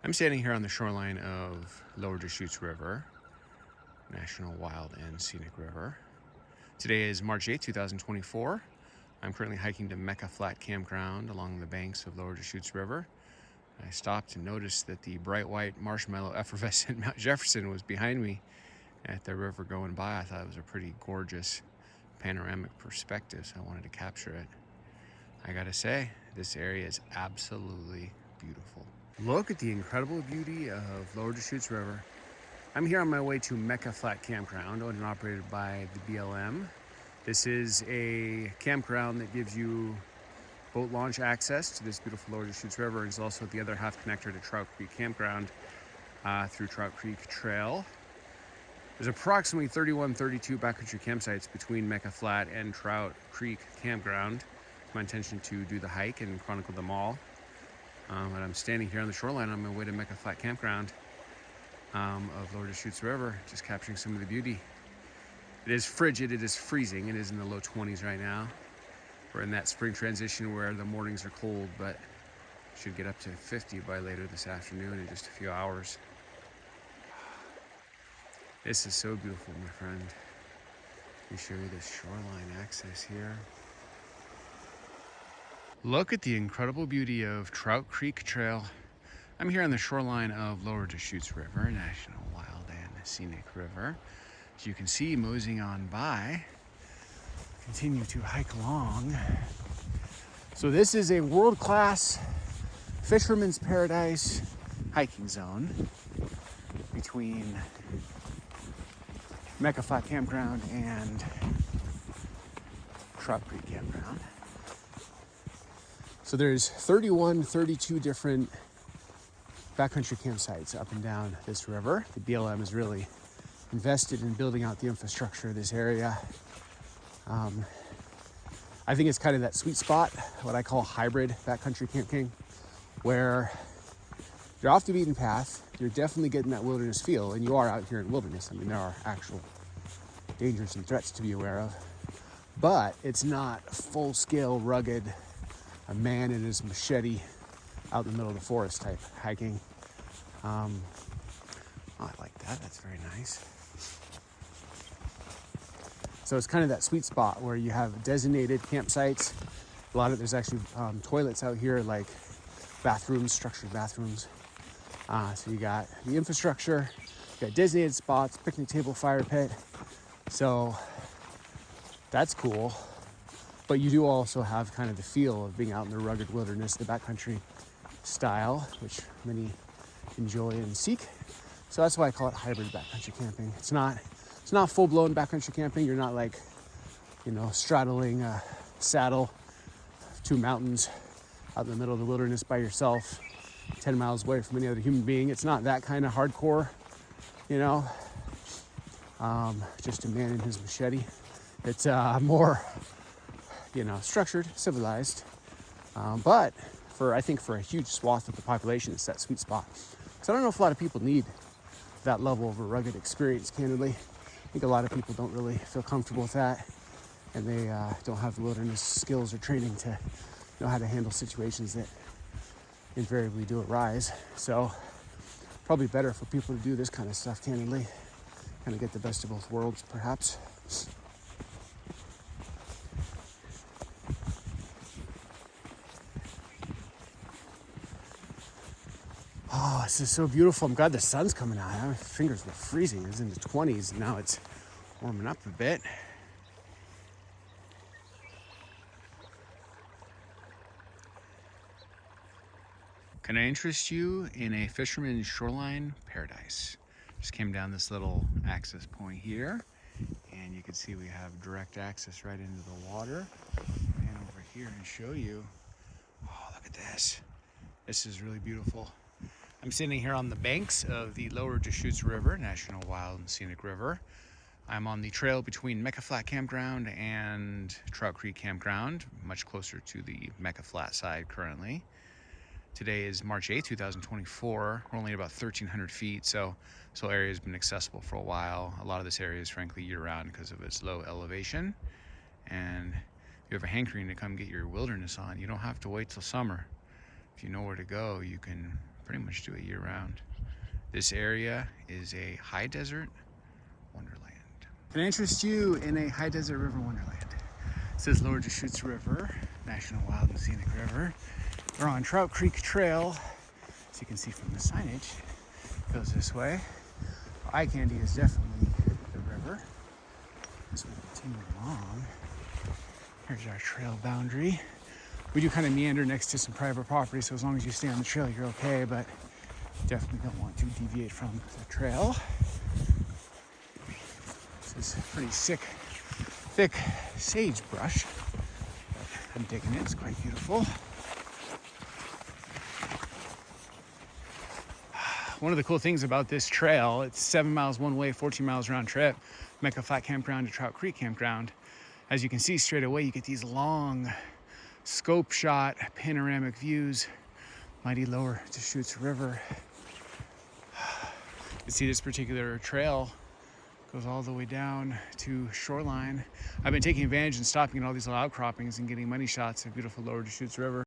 I'm standing here on the shoreline of Lower Deschutes River, National Wild and Scenic River. Today is March 8th, 2024. I'm currently hiking to Mecca Flat Campground along the banks of Lower Deschutes River. I stopped and noticed that the bright white marshmallow effervescent Mount Jefferson was behind me at the river going by. I thought it was a pretty gorgeous panoramic perspective, so I wanted to capture it. I gotta say, this area is absolutely beautiful. Look at the incredible beauty of Lower Deschutes River. I'm here on my way to Mecca Flat Campground, owned and operated by the BLM. This is a campground that gives you boat launch access to this beautiful Lower Deschutes River. It's also the other half connector to Trout Creek Campground through Trout Creek Trail. There's approximately 32 backcountry campsites between Mecca Flat and Trout Creek Campground. It's my intention to do the hike and chronicle them all. And I'm standing here on the shoreline on my way to Mecca Flat Campground of Lower Deschutes River, just capturing some of the beauty. It is frigid, it is freezing, it is in the low 20s right now. We're in that spring transition where the mornings are cold, but should get up to 50 by later this afternoon in just a few hours. This is so beautiful, my friend. Let me show you this shoreline access here. Look at the incredible beauty of Trout Creek Trail. I'm here on the shoreline of Lower Deschutes River, National Wild and Scenic River. As you can see, moseying on by, continue to hike along. So this is a world-class fisherman's paradise hiking zone between Mecca Flat Campground and Trout Creek Campground. So there's 32 different backcountry campsites up and down this river. The BLM is really invested in building out the infrastructure of this area. I think it's kind of that sweet spot, what I call hybrid backcountry camping, where you're off the beaten path, you're definitely getting that wilderness feel, and you are out here in wilderness. I mean, there are actual dangers and threats to be aware of, but it's not full-scale, rugged, a man and his machete out in the middle of the forest type hiking. Oh, I like that. That's very nice. So it's kind of that sweet spot where you have designated campsites. There's actually toilets out here, like bathrooms, structured bathrooms. So you got the infrastructure, you got designated spots, picnic table, fire pit. So that's cool. But you do also have kind of the feel of being out in the rugged wilderness, the backcountry style, which many enjoy and seek. So that's why I call it hybrid backcountry camping. It's not full-blown backcountry camping. You're not like, straddling a saddle of two mountains out in the middle of the wilderness by yourself, 10 miles away from any other human being. It's not that kind of hardcore, just a man and his machete. It's more structured, civilized, but I think for a huge swath of the population, it's that sweet spot. So I don't know if a lot of people need that level of a rugged experience, candidly. I think a lot of people don't really feel comfortable with that, and they don't have the wilderness skills or training to know how to handle situations that invariably do arise. So probably better for people to do this kind of stuff, candidly, kind of get the best of both worlds, perhaps. Oh, this is so beautiful. I'm glad the sun's coming out. My fingers were freezing. It was in the 20s. Now it's warming up a bit. Can I interest you in a fisherman's shoreline paradise? Just came down this little access point here, and you can see we have direct access right into the water. And over here and show you. Oh, look at this. This is really beautiful. I'm standing here on the banks of the Lower Deschutes River, National Wild and Scenic River. I'm on the trail between Mecca Flat Campground and Trout Creek Campground, much closer to the Mecca Flat side currently. Today is March 8th, 2024. We're only at about 1,300 feet, so this whole area has been accessible for a while. A lot of this area is frankly year-round because of its low elevation. And if you have a hankering to come get your wilderness on, you don't have to wait till summer. If you know where to go, you can pretty much do it year round. This area is a high desert wonderland. Can I interest you in a high desert river wonderland? It says Lower Deschutes River, National Wild and Scenic River. We're on Trout Creek Trail. As you can see from the signage, it goes this way. Eye candy is definitely the river. As we continue along, here's our trail boundary. We do kind of meander next to some private property, so as long as you stay on the trail, you're okay, but definitely don't want to deviate from the trail. This is pretty thick sagebrush. I'm digging it, it's quite beautiful. One of the cool things about this trail, it's 7 miles one way, 14 miles round trip, Mecca Flat Campground to Trout Creek Campground. As you can see straight away, you get these long scope shot panoramic views, mighty Lower Deschutes River. You see this particular trail goes all the way down to Shoreline. I've been taking advantage and stopping at all these little outcroppings and getting money shots of beautiful Lower Deschutes River.